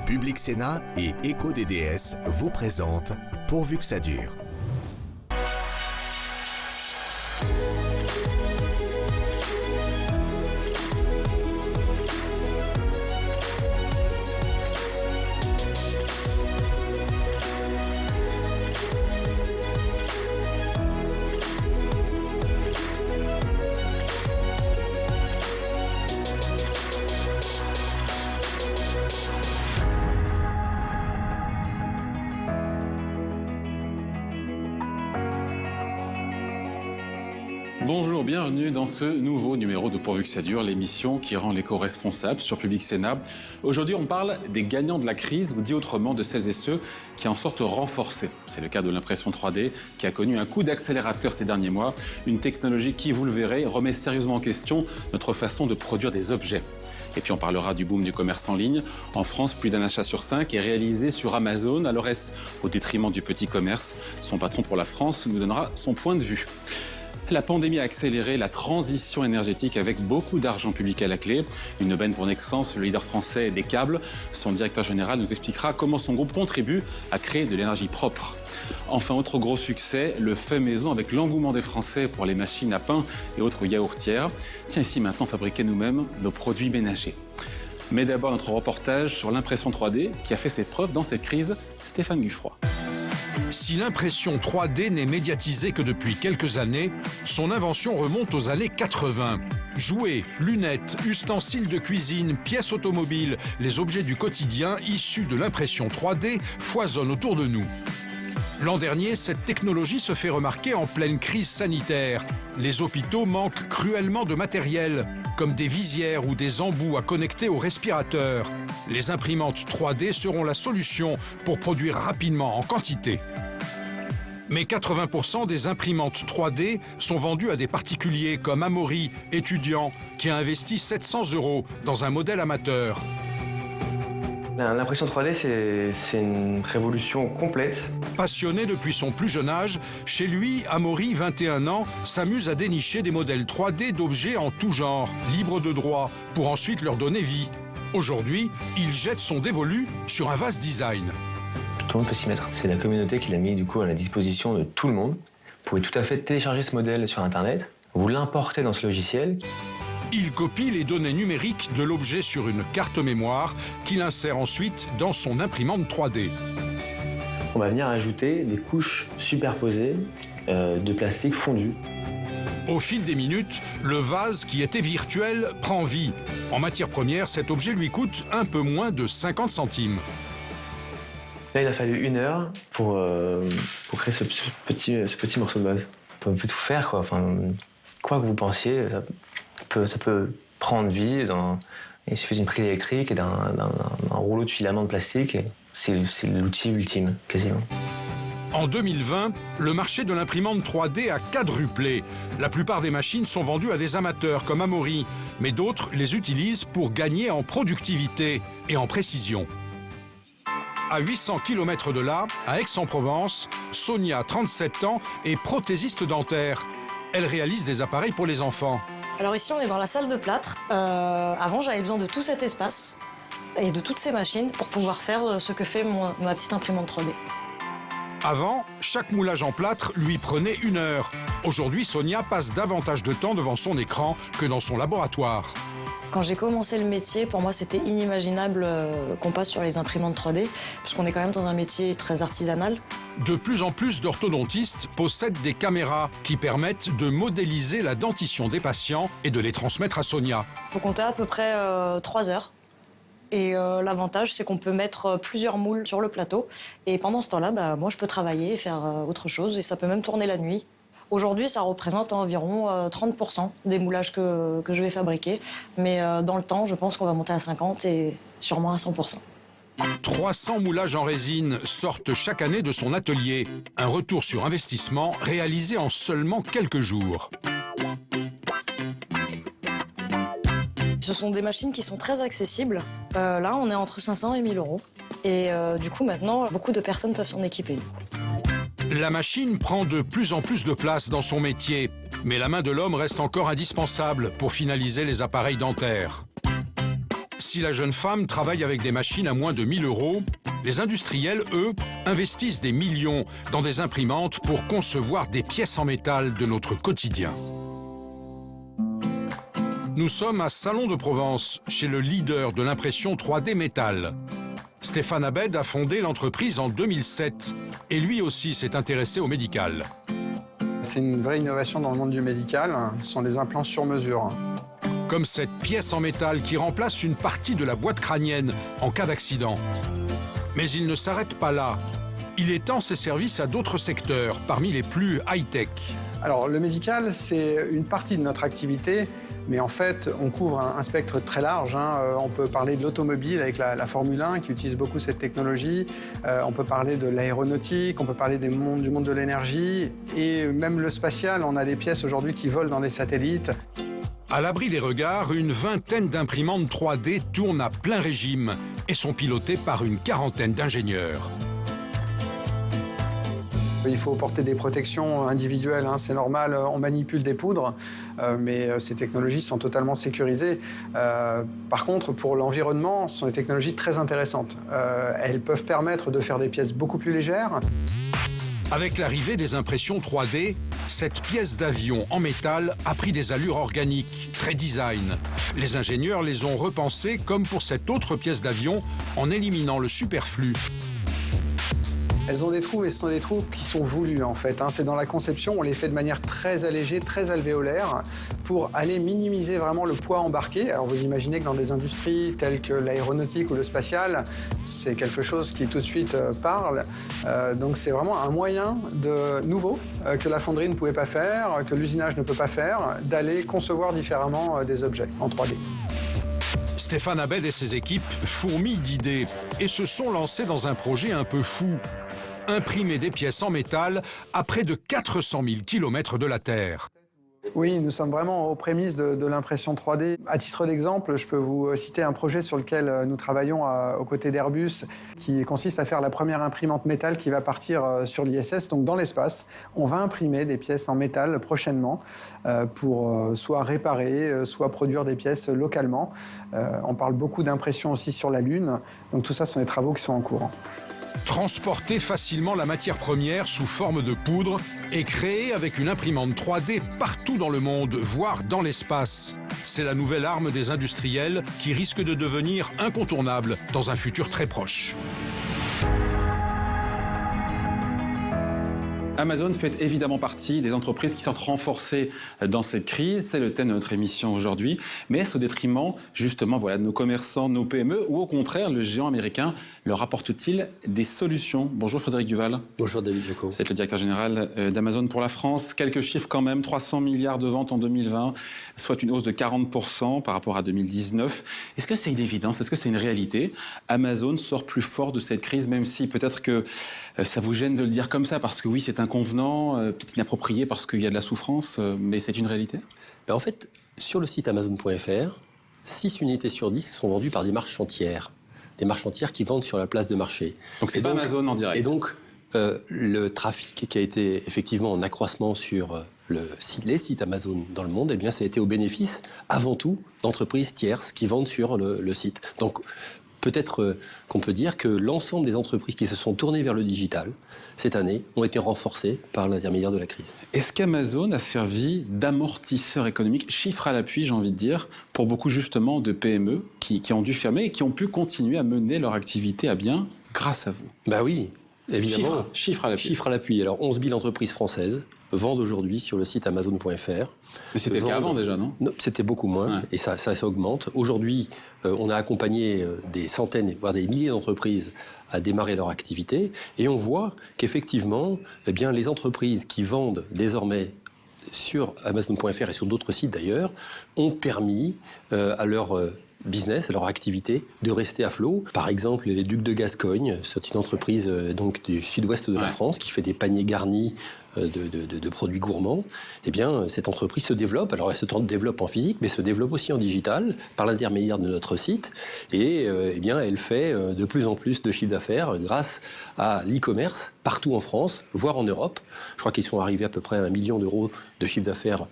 Public Sénat et EcoDDS vous présentent Pourvu que ça dure. Bonjour, bienvenue dans ce nouveau numéro de Pourvu que ça dure, l'émission qui rend l'éco-responsable sur Public Sénat. Aujourd'hui, on parle des gagnants de la crise, ou dit autrement, de celles et ceux qui en sortent renforcés. C'est le cas de l'impression 3D qui a connu un coup d'accélérateur ces derniers mois. Une technologie qui, vous le verrez, remet sérieusement en question notre façon de produire des objets. Et puis on parlera du boom du commerce en ligne. En France, plus d'un achat sur 5 est réalisé sur Amazon. Alors est-ce au détriment du petit commerce? Son patron pour la France nous donnera son point de vue. La pandémie a accéléré la transition énergétique avec beaucoup d'argent public à la clé. Une aubaine pour Nexans, le leader français des câbles. Son directeur général nous expliquera comment son groupe contribue à créer de l'énergie propre. Enfin, autre gros succès, le fait maison avec l'engouement des Français pour les machines à pain et autres yaourtières. Tiens, ici maintenant, fabriquer nous-mêmes nos produits ménagers. Mais d'abord, notre reportage sur l'impression 3D qui a fait ses preuves dans cette crise, Stéphane Guffroy. Si l'impression 3D n'est médiatisée que depuis quelques années, son invention remonte aux années 80. Jouets, lunettes, ustensiles de cuisine, pièces automobiles, les objets du quotidien issus de l'impression 3D foisonnent autour de nous. L'an dernier, cette technologie se fait remarquer en pleine crise sanitaire. Les hôpitaux manquent cruellement de matériel, comme des visières ou des embouts à connecter aux respirateurs. Les imprimantes 3D seront la solution pour produire rapidement en quantité. Mais 80% des imprimantes 3D sont vendues à des particuliers comme Amaury, étudiant, qui a investi 700 € dans un modèle amateur. L'impression 3D, c'est une révolution complète. Passionné depuis son plus jeune âge, chez lui, Amaury, 21 ans, s'amuse à dénicher des modèles 3D d'objets en tout genre, libres de droit, pour ensuite leur donner vie. Aujourd'hui, il jette son dévolu sur un vaste design. Tout le monde peut s'y mettre. C'est la communauté qui l'a mis du coup à la disposition de tout le monde. Vous pouvez tout à fait télécharger ce modèle sur Internet, vous l'importez dans ce logiciel. Il copie les données numériques de l'objet sur une carte mémoire qu'il insère ensuite dans son imprimante 3D. On va venir ajouter des couches superposées de plastique fondu. Au fil des minutes, le vase qui était virtuel prend vie. En matière première, cet objet lui coûte un peu moins de 50 centimes. Là, il a fallu 1 heure pour créer ce petit morceau de base. On peut tout faire, quoi. Enfin, quoi que vous pensiez, ça peut prendre vie. Il suffit d'une prise électrique et d'un rouleau de filament de plastique. C'est l'outil ultime, quasiment. En 2020, le marché de l'imprimante 3D a quadruplé. La plupart des machines sont vendues à des amateurs comme Amaury, mais d'autres les utilisent pour gagner en productivité et en précision. À 800 km de là, à Aix-en-Provence, Sonia, 37 ans, est prothésiste dentaire. Elle réalise des appareils pour les enfants. Alors ici, on est dans la salle de plâtre. Avant, j'avais besoin de tout cet espace et de toutes ces machines pour pouvoir faire ce que fait ma petite imprimante 3D. Avant, chaque moulage en plâtre lui prenait 1 heure. Aujourd'hui, Sonia passe davantage de temps devant son écran que dans son laboratoire. Quand j'ai commencé le métier, pour moi, c'était inimaginable qu'on passe sur les imprimantes 3D, puisqu'on est quand même dans un métier très artisanal. De plus en plus d'orthodontistes possèdent des caméras qui permettent de modéliser la dentition des patients et de les transmettre à Sonia. Il faut compter à peu près 3 heures. Et l'avantage, c'est qu'on peut mettre plusieurs moules sur le plateau. Et pendant ce temps-là, moi, je peux travailler et faire autre chose. Et ça peut même tourner la nuit. Aujourd'hui, ça représente environ 30% des moulages que je vais fabriquer. Mais dans le temps, je pense qu'on va monter à 50% et sûrement à 100%. 300 moulages en résine sortent chaque année de son atelier. Un retour sur investissement réalisé en seulement quelques jours. Ce sont des machines qui sont très accessibles. Là, on est entre 500 et 1000 €. Et du coup, maintenant, beaucoup de personnes peuvent s'en équiper. La machine prend de plus en plus de place dans son métier, mais la main de l'homme reste encore indispensable pour finaliser les appareils dentaires. Si la jeune femme travaille avec des machines à moins de 1 000 €, les industriels, eux, investissent des millions dans des imprimantes pour concevoir des pièces en métal de notre quotidien. Nous sommes à Salon de Provence, chez le leader de l'impression 3D métal. Stéphane Abed a fondé l'entreprise en 2007 et lui aussi s'est intéressé au médical. C'est une vraie innovation dans le monde du médical, ce sont des implants sur mesure. Comme cette pièce en métal qui remplace une partie de la boîte crânienne en cas d'accident. Mais il ne s'arrête pas là. Il étend ses services à d'autres secteurs, parmi les plus high-tech. Alors le médical, c'est une partie de notre activité, mais en fait, on couvre un spectre très large. On peut parler de l'automobile avec la Formule 1 qui utilise beaucoup cette technologie. On peut parler de l'aéronautique, on peut parler du monde de l'énergie. Et même le spatial, on a des pièces aujourd'hui qui volent dans les satellites. À l'abri des regards, une vingtaine d'imprimantes 3D tournent à plein régime et sont pilotées par une quarantaine d'ingénieurs. Il faut porter des protections individuelles, c'est normal, on manipule des poudres, mais ces technologies sont totalement sécurisées. Par contre, pour l'environnement, ce sont des technologies très intéressantes. Elles peuvent permettre de faire des pièces beaucoup plus légères. Avec l'arrivée des impressions 3D, cette pièce d'avion en métal a pris des allures organiques, très design. Les ingénieurs les ont repensées comme pour cette autre pièce d'avion en éliminant le superflu. Elles ont des trous et ce sont des trous qui sont voulus en fait. C'est dans la conception, on les fait de manière très allégée, très alvéolaire pour aller minimiser vraiment le poids embarqué. Alors vous imaginez que dans des industries telles que l'aéronautique ou le spatial, c'est quelque chose qui tout de suite parle. Donc c'est vraiment un moyen nouveau que la fonderie ne pouvait pas faire, que l'usinage ne peut pas faire, d'aller concevoir différemment des objets en 3D. Stéphane Abed et ses équipes fourmillent d'idées et se sont lancés dans un projet un peu fou. Imprimer des pièces en métal à près de 400 000 km de la Terre. Oui, nous sommes vraiment aux prémices de l'impression 3D. À titre d'exemple, je peux vous citer un projet sur lequel nous travaillons aux côtés d'Airbus, qui consiste à faire la première imprimante métal qui va partir sur l'ISS, donc dans l'espace. On va imprimer des pièces en métal prochainement pour soit réparer, soit produire des pièces localement. On parle beaucoup d'impression aussi sur la Lune, donc tout ça, ce sont des travaux qui sont en cours. Transporter facilement la matière première sous forme de poudre et créer avec une imprimante 3D partout dans le monde, voire dans l'espace. C'est la nouvelle arme des industriels qui risque de devenir incontournable dans un futur très proche. Amazon fait évidemment partie des entreprises qui sortent renforcées dans cette crise. C'est le thème de notre émission aujourd'hui. Mais est-ce au détriment, justement, de nos commerçants, de nos PME, ou au contraire, le géant américain leur apporte-t-il des solutions? Bonjour Frédéric Duval. Bonjour David Jaco. Vous êtes le directeur général d'Amazon pour la France. Quelques chiffres quand même, 300 milliards de ventes en 2020, soit une hausse de 40% par rapport à 2019. Est-ce que c'est une évidence? Est-ce que c'est une réalité? Amazon sort plus fort de cette crise, même si peut-être que ça vous gêne de le dire comme ça, parce que oui, c'est inconvenant, peut-être inapproprié parce qu'il y a de la souffrance, mais c'est une réalité? En fait, sur le site Amazon.fr, 6 unités sur 10 sont vendues par des marchands tiers. Des marchands tiers qui vendent sur la place de marché. Donc c'est pas Amazon en direct. Et donc, le trafic qui a été effectivement en accroissement sur les sites Amazon dans le monde, eh bien, ça a été au bénéfice, avant tout, d'entreprises tierces qui vendent sur le site. Donc, peut-être qu'on peut dire que l'ensemble des entreprises qui se sont tournées vers le digital, cette année, ont été renforcées par l'intermédiaire de la crise. Est-ce qu'Amazon a servi d'amortisseur économique, chiffre à l'appui, j'ai envie de dire, pour beaucoup justement de PME qui ont dû fermer et qui ont pu continuer à mener leur activité à bien grâce à vous? Bah oui, évidemment. Chiffre à l'appui. Chiffre à l'appui. Alors 11 000 entreprises françaises vendent aujourd'hui sur le site Amazon.fr. Mais c'était le cas avant déjà, non? Non, c'était beaucoup moins, et ça augmente. Aujourd'hui, on a accompagné des centaines, voire des milliers d'entreprises à démarrer leur activité, et on voit qu'effectivement, eh bien, les entreprises qui vendent désormais sur Amazon.fr et sur d'autres sites d'ailleurs, ont permis à leur business, à leur activité, de rester à flot. Par exemple, les Ducs de Gascogne, c'est une entreprise donc du sud-ouest de la France qui fait des paniers garnis de produits gourmands. Eh bien, cette entreprise se développe. Alors, elle se développe en physique, mais se développe aussi en digital par l'intermédiaire de notre site. Et eh bien, elle fait de plus en plus de chiffre d'affaires grâce à l'e-commerce partout en France, voire en Europe. Je crois qu'ils sont arrivés à peu près à 1 million d'euros de chiffre d'affaires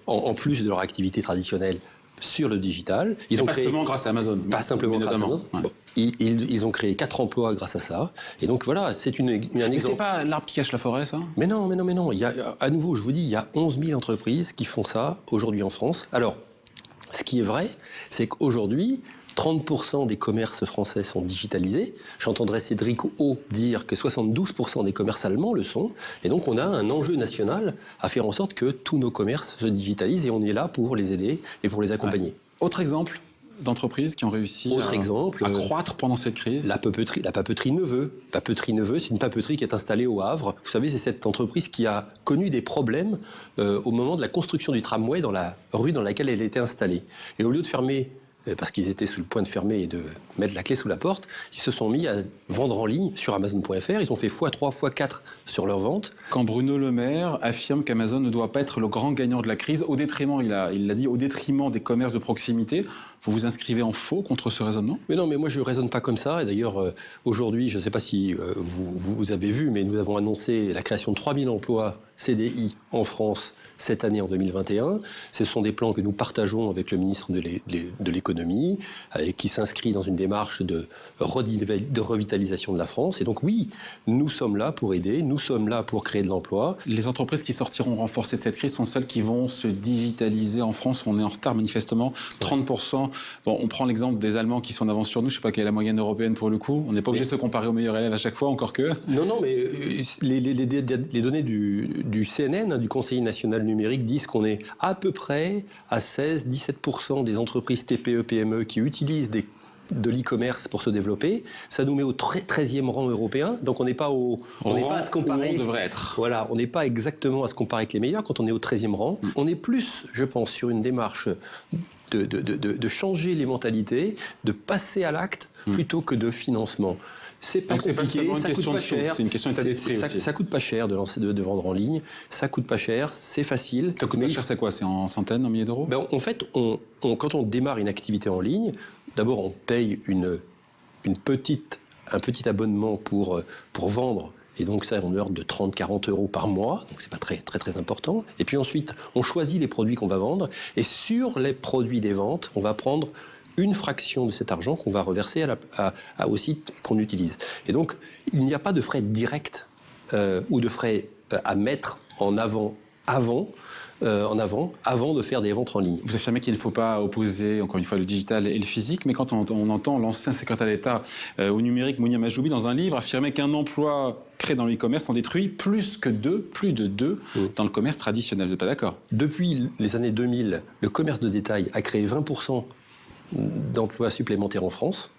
en plus de leur activité traditionnelle sur le digital. Ils ont pas créé, seulement grâce à Amazon. pas simplement grâce à Amazon. Ouais. Bon, ils ont créé 4 emplois grâce à ça. Et donc voilà, c'est un Mais exemple. c'est pas l'arbre qui cache la forêt, ça? Mais non. Il y a, à nouveau, je vous dis, il y a 11 000 entreprises qui font ça aujourd'hui en France. Alors, ce qui est vrai, c'est qu'aujourd'hui, 30% des commerces français sont digitalisés. J'entendrai Cédric O dire que 72% des commerces allemands le sont. Et donc, on a un enjeu national à faire en sorte que tous nos commerces se digitalisent et on est là pour les aider et pour les accompagner. Ouais. Autre exemple d'entreprises qui ont réussi à croître pendant cette crise? La papeterie Neveu. Papeterie Neveu, c'est une papeterie qui est installée au Havre. Vous savez, c'est cette entreprise qui a connu des problèmes au moment de la construction du tramway dans la rue dans laquelle elle était installée. Et au lieu de fermer, parce qu'ils étaient sur le point de fermer et de mettre la clé sous la porte, ils se sont mis à vendre en ligne sur Amazon.fr. Ils ont fait x3, x4 sur leurs ventes. Quand Bruno Le Maire affirme qu'Amazon ne doit pas être le grand gagnant de la crise, au détriment, il l'a dit, au détriment des commerces de proximité, vous vous inscrivez en faux contre ce raisonnement? Mais non, mais moi je ne raisonne pas comme ça. Et d'ailleurs, aujourd'hui, je ne sais pas si vous avez vu, mais nous avons annoncé la création de 3000 emplois CDI en France cette année en 2021. Ce sont des plans que nous partageons avec le ministre de l'économie, qui s'inscrit dans une démarche de revitalisation de la France. Et donc oui, nous sommes là pour aider, nous sommes là pour créer de l'emploi. Les entreprises qui sortiront renforcées de cette crise sont celles qui vont se digitaliser en France. On est en retard manifestement, 30%. Bon, on prend l'exemple des Allemands qui sont en avance sur nous. Je ne sais pas quelle est la moyenne européenne pour le coup. On n'est pas obligé de se comparer aux meilleurs élèves à chaque fois, encore que... Non, mais les données du CNN, du Conseil national numérique, disent qu'on est à peu près à 16-17% des entreprises TPE, PME qui utilisent de l'e-commerce pour se développer. Ça nous met au 13e rang européen, donc on n'est pas à se comparer. Où on devrait être. Voilà, on n'est pas exactement à se comparer avec les meilleurs quand on est au 13e rang. On est plus, je pense, sur une démarche de changer les mentalités, de passer à l'acte plutôt que de financement. C'est pas compliqué, ça coûte pas cher. C'est une question d'état d'esprit aussi. Ça coûte pas cher de vendre en ligne. Ça coûte pas cher, c'est facile. Ça coûte pas cher, c'est quoi? C'est en centaines, en milliers d'euros? En fait, quand on démarre une activité en ligne, d'abord on paye un petit abonnement pour vendre. Et donc ça, on heurte de 30-40 euros par mois, donc c'est pas très, très, très important. Et puis ensuite, on choisit les produits qu'on va vendre. Et sur les produits des ventes, on va prendre une fraction de cet argent qu'on va reverser au site qu'on utilise. Et donc, il n'y a pas de frais directs ou de frais à mettre en avant de faire des ventes en ligne. Vous affirmez qu'il ne faut pas opposer, encore une fois, le digital et le physique, mais quand on entend l'ancien secrétaire d'État au numérique, Mounia Majoubi, dans un livre, affirmer qu'un emploi créé dans l'e-commerce en détruit plus de deux dans le commerce traditionnel. Vous n'êtes pas d'accord? Depuis les années 2000, le commerce de détail a créé 20% d'emplois supplémentaires en France.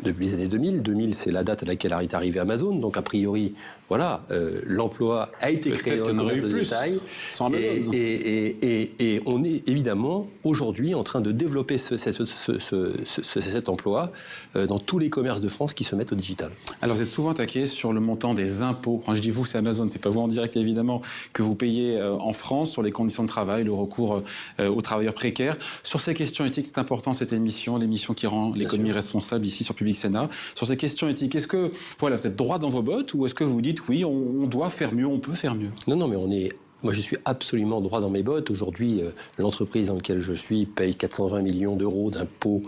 Depuis les années 2000, c'est la date à laquelle est arrivé Amazon. Donc, a priori, voilà, l'emploi a été créé dans le commerce de détail. Sans Amazon. Et on est évidemment aujourd'hui en train de développer cet emploi dans tous les commerces de France qui se mettent au digital. Alors, vous êtes souvent attaqué sur le montant des impôts. Quand je dis vous, c'est Amazon, c'est pas vous en direct évidemment, que vous payez en France sur les conditions de travail, le recours aux travailleurs précaires. Sur ces questions éthiques, c'est important cette émission, l'émission qui rend l'économie responsable ici sur Public Sénat. Sur ces questions éthiques, est-ce que voilà, vous êtes droit dans vos bottes ou est-ce que vous dites oui, on doit faire mieux, on peut faire mieux? Non, mais moi, je suis absolument droit dans mes bottes. Aujourd'hui, l'entreprise dans laquelle je suis paye 420 millions d'euros d'impôts,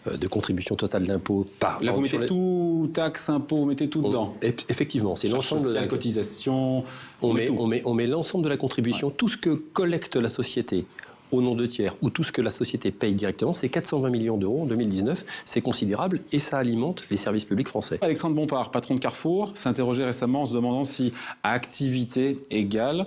de contribution totale d'impôts par an. Là, vous mettez tout, taxes, impôts, vous mettez tout dedans. Effectivement, c'est l'ensemble de la cotisation. On met l'ensemble de la contribution, tout ce que collecte la société au nom de tiers, ou tout ce que la société paye directement, c'est 420 millions d'euros en 2019. C'est considérable et ça alimente les services publics français. Alexandre Bompard, patron de Carrefour, s'est interrogé récemment en se demandant si, à activité égale,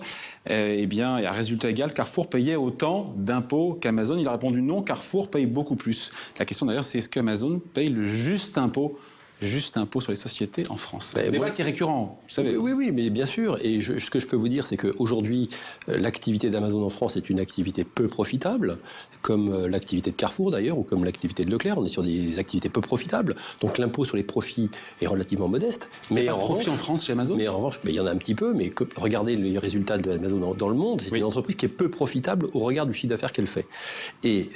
et à résultat égal, Carrefour payait autant d'impôts qu'Amazon. Il a répondu non, Carrefour paye beaucoup plus. La question d'ailleurs, c'est est-ce qu'Amazon paye le juste impôt sur les sociétés en France. C'est un débat qui est récurrent, vous savez. Oui, mais bien sûr. Et ce que je peux vous dire, c'est qu'aujourd'hui, l'activité d'Amazon en France est une activité peu profitable, comme l'activité de Carrefour d'ailleurs, ou comme l'activité de Leclerc. On est sur des activités peu profitables. Donc l'impôt sur les profits est relativement modeste. Mais en revanche, profit en France chez Amazon. Mais en revanche, il y en a un petit peu. Mais regardez les résultats d'Amazon dans le monde. C'est une entreprise qui est peu profitable au regard du chiffre d'affaires qu'elle fait.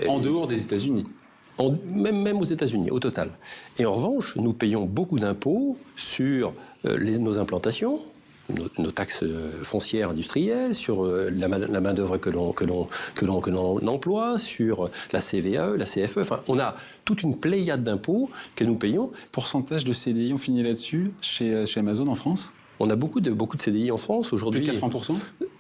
En dehors des États-Unis. Même aux États-Unis, au total. Et en revanche, nous payons beaucoup d'impôts sur nos implantations, nos taxes foncières industrielles, sur la main-d'œuvre que l'on emploie, sur la CVAE, la CFE. Enfin, on a toute une pléiade d'impôts que nous payons. Pourcentage de CDI, on finit là-dessus, chez Amazon en France? On a beaucoup de CDI en France aujourd'hui. Plus de 80%?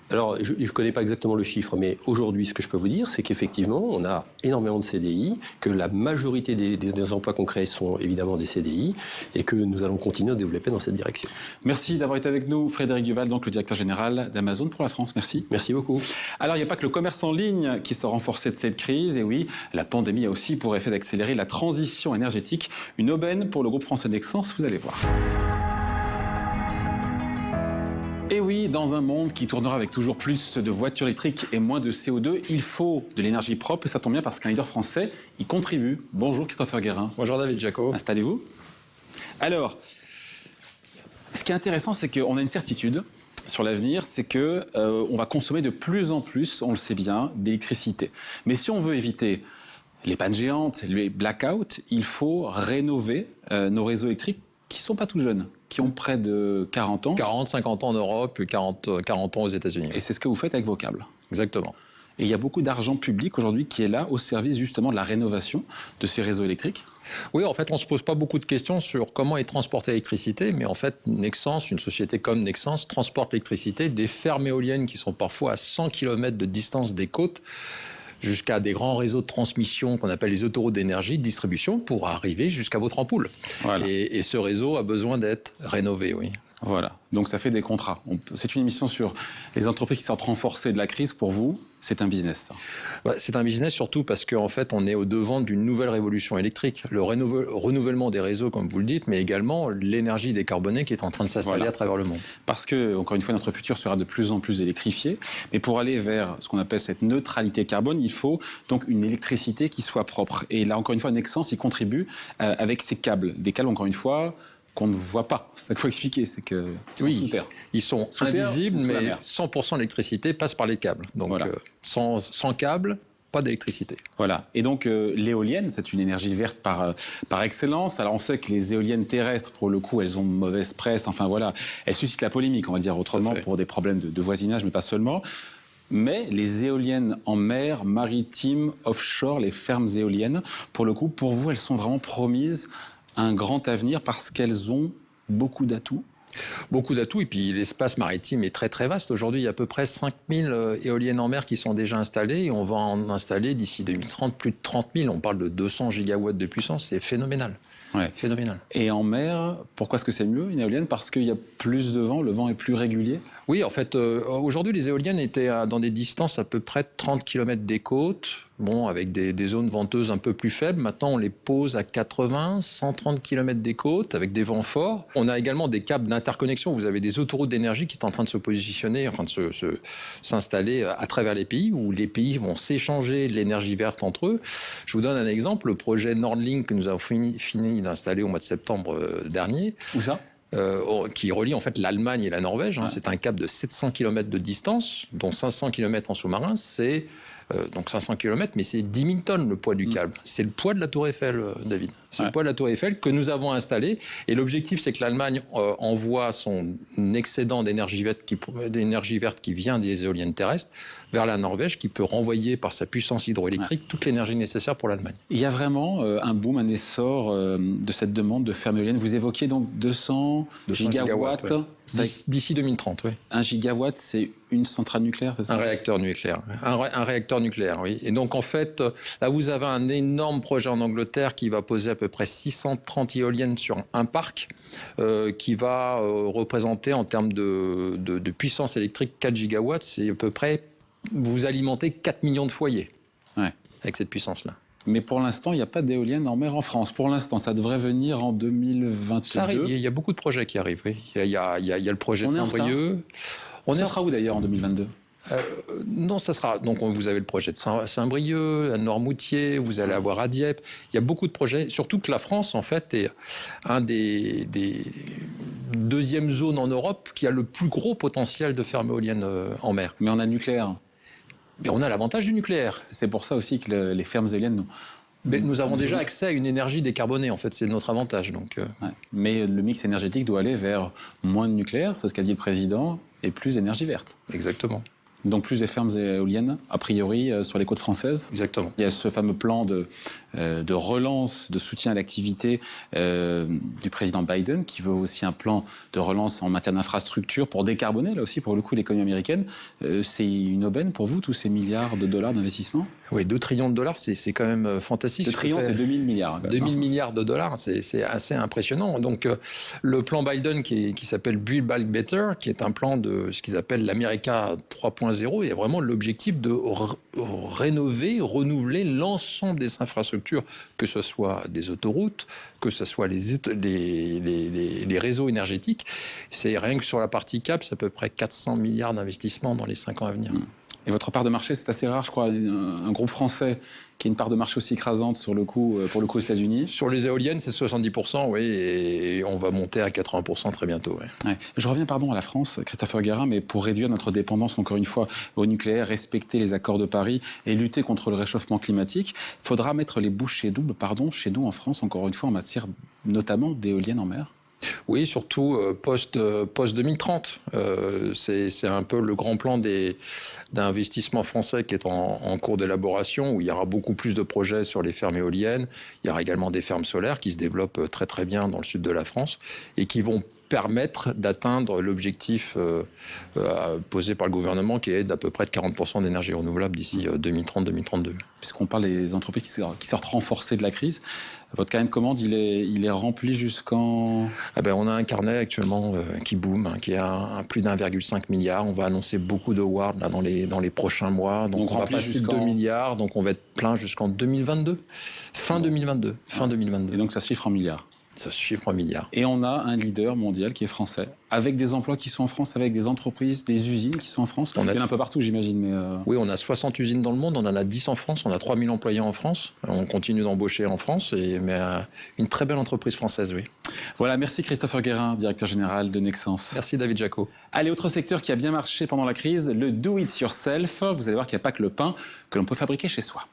Alors, je ne connais pas exactement le chiffre, mais aujourd'hui, ce que je peux vous dire, c'est qu'effectivement, on a énormément de CDI, que la majorité des emplois qu'on crée sont évidemment des CDI, et que nous allons continuer à développer dans cette direction. Merci d'avoir été avec nous, Frédéric Duval, donc le directeur général d'Amazon pour la France. Merci. Merci beaucoup. Alors, il n'y a pas que le commerce en ligne qui sort renforcé de cette crise, et oui, la pandémie a aussi pour effet d'accélérer la transition énergétique. Une aubaine pour le groupe français Nexans, vous allez voir. Et oui, dans un monde qui tournera avec toujours plus de voitures électriques et moins de CO2, il faut de l'énergie propre et ça tombe bien parce qu'un leader français y contribue. Bonjour Christopher Guérin. Bonjour David Jaco. Installez-vous. Alors, ce qui est intéressant, c'est qu'on a une certitude sur l'avenir, c'est que on va consommer de plus en plus, on le sait bien, d'électricité. Mais si on veut éviter les pannes géantes, les blackouts, il faut rénover nos réseaux électriques qui ne sont pas tout jeunes, qui ont près de 40 ans. 40, 50 ans en Europe, 40 ans aux États-Unis. Et c'est ce que vous faites avec vos câbles. Exactement. Et il y a beaucoup d'argent public aujourd'hui qui est là au service justement de la rénovation de ces réseaux électriques. Oui, en fait, on ne se pose pas beaucoup de questions sur comment est transportée l'électricité, mais en fait, Nexans, une société comme Nexans, transporte l'électricité des fermes éoliennes qui sont parfois à 100 km de distance des côtes, jusqu'à des grands réseaux de transmission qu'on appelle les autoroutes d'énergie, de distribution, pour arriver jusqu'à votre ampoule. Voilà. Et ce réseau a besoin d'être rénové, oui. Voilà, donc ça fait des contrats. C'est une émission sur les entreprises qui sortent renforcées de la crise. Pour vous, c'est un business, ça? C'est un business surtout parce qu'en fait, on est au devant d'une nouvelle révolution électrique. Le renouvellement des réseaux, comme vous le dites, mais également l'énergie décarbonée qui est en train de s'installer à travers le monde. Parce que, encore une fois, notre futur sera de plus en plus électrifié. Mais pour aller vers ce qu'on appelle cette neutralité carbone, il faut donc une électricité qui soit propre. Et là, encore une fois, Nexans y contribue avec ses câbles. Des câbles, encore une fois, qu'on ne voit pas. C'est ça qu'il faut expliquer, c'est qu'ils sont sous terre. Ils sont invisibles, mais 100% de l'électricité passe par les câbles. Donc voilà. Sans câbles, pas d'électricité. Voilà. Et donc l'éolienne, c'est une énergie verte par excellence. Alors on sait que les éoliennes terrestres, pour le coup, elles ont mauvaise presse. Enfin voilà, elles suscitent la polémique, on va dire autrement, pour des problèmes de voisinage, mais pas seulement. Mais les éoliennes en mer, maritime, offshore, les fermes éoliennes, pour le coup, pour vous, elles sont vraiment promises un grand avenir parce qu'elles ont beaucoup d'atouts. Beaucoup d'atouts, et puis l'espace maritime est très très vaste. Aujourd'hui, il y a à peu près 5000 éoliennes en mer qui sont déjà installées, et on va en installer d'ici 2030 plus de 30 000. On parle de 200 gigawatts de puissance, c'est phénoménal. Ouais. Phénoménal. Et en mer, pourquoi est-ce que c'est mieux, une éolienne? Parce qu'il y a plus de vent, le vent est plus régulier? Oui, en fait, aujourd'hui, les éoliennes étaient dans des distances à peu près de 30 km des côtes, bon, avec des zones venteuses un peu plus faibles. Maintenant, on les pose à 80, 130 km des côtes, avec des vents forts. On a également des câbles d'interconnexion. Vous avez des autoroutes d'énergie qui sont en train de se positionner, enfin de s'installer à travers les pays, où les pays vont s'échanger de l'énergie verte entre eux. Je vous donne un exemple, le projet Nordlink que nous avons fini d'installer au mois de septembre dernier. Où ça? Qui relie en fait l'Allemagne et la Norvège. Ouais. C'est un câble de 700 km de distance, dont 500 km en sous-marin. C'est donc 500 km, mais c'est 10 000 tonnes le poids du câble. C'est le poids de la Tour Eiffel, David. C'est le poids de la Tour Eiffel que nous avons installé. Et l'objectif, c'est que l'Allemagne envoie son excédent d'énergie verte qui vient des éoliennes terrestres vers la Norvège, qui peut renvoyer par sa puissance hydroélectrique toute l'énergie nécessaire pour l'Allemagne. Il y a vraiment un boom, un essor de cette demande de fermes éoliennes. Vous évoquiez donc 200 gigawatts. Ouais. D'ici 2030, oui. 1 gigawatt, c'est une centrale nucléaire, c'est ça? Un réacteur nucléaire. Un réacteur nucléaire, oui. Et donc, en fait, là, vous avez un énorme projet en Angleterre qui va poser à peu près 630 éoliennes sur un parc qui va représenter, en termes de puissance électrique, 4 gigawatts. C'est à peu près, vous alimentez 4 millions de foyers avec cette puissance-là. Mais pour l'instant, il n'y a pas d'éoliennes en mer en France. Pour l'instant, ça devrait venir en 2022. Ça arrive, il y a beaucoup de projets qui arrivent, oui. Il y a le projet de Saint-Brieuc. Ça sera où d'ailleurs en 2022 ? Non, ça sera. Donc, vous avez le projet de Saint-Brieuc, à Noirmoutier, vous allez avoir à Dieppe. Il y a beaucoup de projets, surtout que la France, en fait, est un des deuxièmes zones en Europe qui a le plus gros potentiel de fermes éoliennes en mer. Mais on a le nucléaire. Mais on a l'avantage du nucléaire. C'est pour ça aussi que les fermes éoliennes Mais nous avons déjà accès à une énergie décarbonée, en fait, c'est notre avantage. Donc, Ouais. Mais le mix énergétique doit aller vers moins de nucléaire, c'est ce qu'a dit le président, et plus d'énergie verte. Exactement. Donc plus des fermes éoliennes, a priori, sur les côtes françaises. Exactement. Il y a ce fameux plan de relance, de soutien à l'activité du président Biden, qui veut aussi un plan de relance en matière d'infrastructure pour décarboner, là aussi, pour le coup, l'économie américaine. C'est une aubaine pour vous, tous ces milliards de dollars d'investissement? Oui, 2 trillions de dollars, c'est quand même fantastique. 2 trillions, c'est 2000 milliards. 2000 milliards de dollars, c'est assez impressionnant. Donc, le plan Biden qui s'appelle Build Back Better, qui est un plan de ce qu'ils appellent l'America 3.0, il y a vraiment l'objectif de rénover, renouveler l'ensemble des infrastructures, que ce soit des autoroutes, que ce soit les réseaux énergétiques. C'est rien que sur la partie CAP, c'est à peu près 400 milliards d'investissements dans les 5 ans à venir. Et votre part de marché, c'est assez rare, je crois, un groupe français qui a une part de marché aussi écrasante sur le coup, pour le coup aux États-Unis. Sur les éoliennes, c'est 70%, oui, et on va monter à 80% très bientôt. Oui. Ouais. Je reviens, à la France, Christopher Guérin, mais pour réduire notre dépendance, encore une fois, au nucléaire, respecter les accords de Paris et lutter contre le réchauffement climatique, il faudra mettre les bouchées doubles, chez nous en France, encore une fois, en matière notamment d'éoliennes en mer. Oui, surtout post-2030. C'est un peu le grand plan d'investissement français qui est en cours d'élaboration, où il y aura beaucoup plus de projets sur les fermes éoliennes. Il y aura également des fermes solaires qui se développent très très bien dans le sud de la France et qui vont permettre d'atteindre l'objectif posé par le gouvernement, qui est d'à peu près de 40% d'énergie renouvelable d'ici 2030-2032. Puisqu'on parle des entreprises qui sortent renforcées de la crise, votre carnet de commandes, il est rempli jusqu'en... On a un carnet actuellement qui boom, qui est à plus d'1,5 milliard. On va annoncer beaucoup de awards là, dans les prochains mois. Donc on va passer de 2 milliards, donc on va être plein jusqu'en 2022. Fin 2022. Et donc ça se chiffre en milliards. Ça se chiffre en milliards. Et on a un leader mondial qui est français, avec des emplois qui sont en France, avec des entreprises, des usines qui sont en France. Il y en a un peu partout, j'imagine. Mais Oui, on a 60 usines dans le monde, on en a 10 en France, on a 3000 employés en France. On continue d'embaucher en France, mais une très belle entreprise française, oui. Voilà, merci Christopher Guérin, directeur général de Nexans. Merci David Jaco. Allez, autre secteur qui a bien marché pendant la crise, le do-it-yourself. Vous allez voir qu'il n'y a pas que le pain que l'on peut fabriquer chez soi.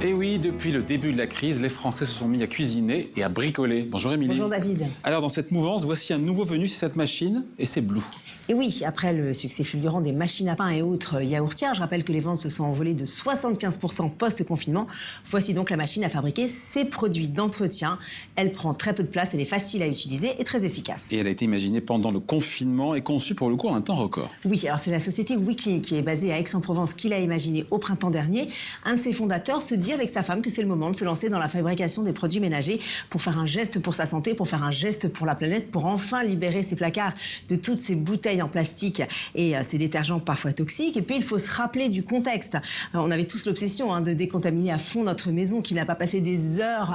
Et oui, depuis le début de la crise, les Français se sont mis à cuisiner et à bricoler. Bonjour Émilie. Bonjour David. Alors dans cette mouvance, voici un nouveau venu, c'est cette machine, et c'est Blue. Et oui, après le succès fulgurant des machines à pain et autres yaourtières, je rappelle que les ventes se sont envolées de 75% post-confinement. Voici donc la machine à fabriquer ces produits d'entretien. Elle prend très peu de place, elle est facile à utiliser et très efficace. Et elle a été imaginée pendant le confinement et conçue pour le coup en un temps record. Oui, alors c'est la société Weekly qui est basée à Aix-en-Provence qui l'a imaginée au printemps dernier. Un de ses fondateurs se dit avec sa femme que c'est le moment de se lancer dans la fabrication des produits ménagers pour faire un geste pour sa santé, pour faire un geste pour la planète, pour enfin libérer ses placards de toutes ces bouteilles en plastique et ces détergents parfois toxiques. Et puis il faut se rappeler du contexte. On avait tous l'obsession de décontaminer à fond notre maison, qui n'a pas passé des heures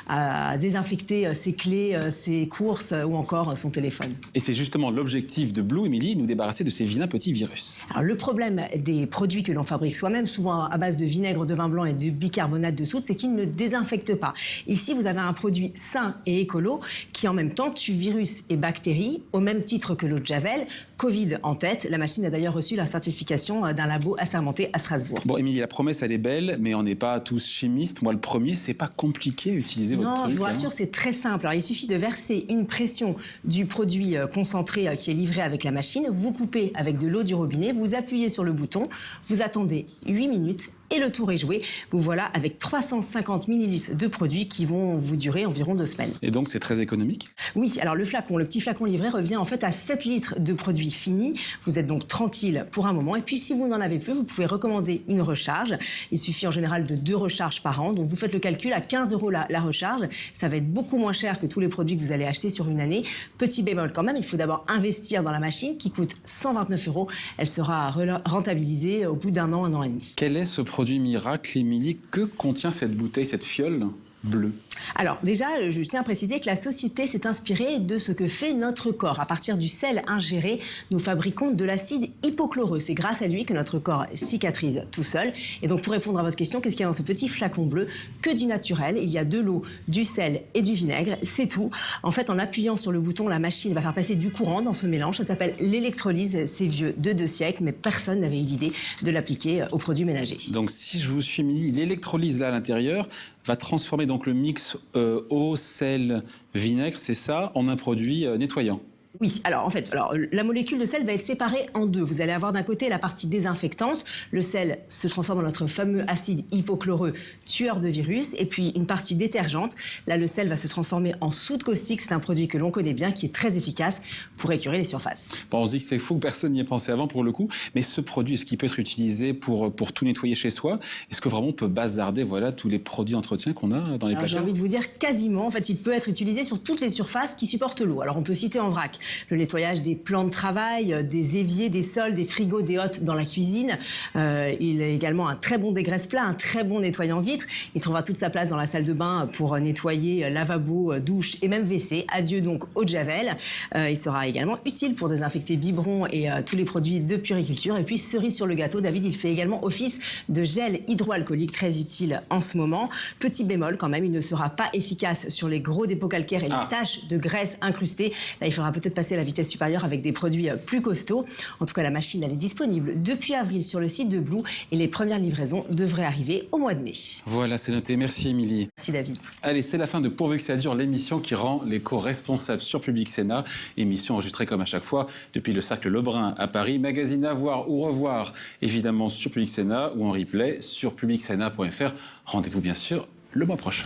à désinfecter ses clés, ses courses ou encore son téléphone. Et c'est justement l'objectif de Blue, Émilie, nous débarrasser de ces vilains petits virus. Alors, le problème des produits que l'on fabrique soi-même, souvent à base de vinaigre de vin blanc et de bicarbonate de soude, c'est qu'ils ne désinfectent pas. Ici, vous avez un produit sain et écolo qui en même temps tue virus et bactéries au même titre que l'eau de Javel. Covid en tête. La machine a d'ailleurs reçu la certification d'un labo assermenté à Strasbourg. Bon, Émilie, la promesse, elle est belle, mais on n'est pas tous chimistes. Moi, le premier, c'est pas compliqué à utiliser votre truc. Non, je vous rassure, c'est très simple. Alors, il suffit de verser une pression du produit concentré qui est livré avec la machine. Vous coupez avec de l'eau du robinet, vous appuyez sur le bouton, vous attendez 8 minutes et le tour est joué. Vous voilà avec 350 millilitres de produits qui vont vous durer environ 2 semaines. Et donc, c'est très économique? Oui, alors le petit flacon livré revient en fait à 7 litres de produits finis. Vous êtes donc tranquille pour un moment. Et puis, si vous n'en avez plus, vous pouvez recommander une recharge. Il suffit en général de 2 recharges par an. Donc, vous faites le calcul à 15 € la recharge. Ça va être beaucoup moins cher que tous les produits que vous allez acheter sur une année. Petit bémol quand même, il faut d'abord investir dans la machine qui coûte 129 €. Elle sera rentabilisée au bout d'un an et demi. Quel est ce produit miracle, Émilie? Que contient cette bouteille, cette fiole bleue? Alors déjà, je tiens à préciser que la société s'est inspirée de ce que fait notre corps. À partir du sel ingéré, nous fabriquons de l'acide hypochloreux. C'est grâce à lui que notre corps cicatrise tout seul. Et donc pour répondre à votre question, qu'est-ce qu'il y a dans ce petit flacon bleu? Que du naturel. Il y a de l'eau, du sel et du vinaigre. C'est tout. En fait, en appuyant sur le bouton, la machine va faire passer du courant dans ce mélange. Ça s'appelle l'électrolyse. C'est vieux de 2 siècles, mais personne n'avait eu l'idée de l'appliquer aux produits ménagers. Donc si je vous suis, Émilie, l'électrolyse là à l'intérieur va transformer donc le mix eau, sel, vinaigre, c'est ça, en un produit nettoyant. Oui, alors en fait, la molécule de sel va être séparée en deux. Vous allez avoir d'un côté la partie désinfectante. Le sel se transforme en notre fameux acide hypochloreux, tueur de virus. Et puis une partie détergente. Là, le sel va se transformer en soude caustique. C'est un produit que l'on connaît bien, qui est très efficace pour écurer les surfaces. Bon, on se dit que c'est fou que personne n'y ait pensé avant pour le coup. Mais ce produit, est-ce qu'il peut être utilisé pour tout nettoyer chez soi? Est-ce que vraiment on peut bazarder tous les produits d'entretien qu'on a dans les placards? J'ai envie de vous dire quasiment. En fait, il peut être utilisé sur toutes les surfaces qui supportent l'eau. Alors on peut citer en vrac le nettoyage des plans de travail, des éviers, des sols, des frigos, des hottes dans la cuisine. Il a également un très bon dégraisse-plat, un très bon nettoyant vitre. Il trouvera toute sa place dans la salle de bain pour nettoyer lavabo, douche et même WC. Adieu donc eau de javel. Il sera également utile pour désinfecter biberons et tous les produits de puériculture. Et puis cerise sur le gâteau, David, il fait également office de gel hydroalcoolique, très utile en ce moment. Petit bémol quand même, il ne sera pas efficace sur les gros dépôts calcaires et les taches de graisse incrustées. Là, il faudra peut-être passer à la vitesse supérieure avec des produits plus costauds. En tout cas, la machine, elle est disponible depuis avril sur le site de Blue et les premières livraisons devraient arriver au mois de mai. Voilà, c'est noté. Merci, Émilie. Merci, David. Allez, c'est la fin de Pourvu que ça dure, l'émission qui rend l'éco-responsable sur Public Sénat. Émission enregistrée comme à chaque fois depuis le Cercle Lebrun à Paris. Magazine à voir ou revoir, évidemment, sur Public Sénat ou en replay sur publicsénat.fr. Rendez-vous, bien sûr, le mois prochain.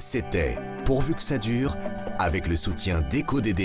C'était Pourvu que ça dure avec le soutien d'EcoDDS.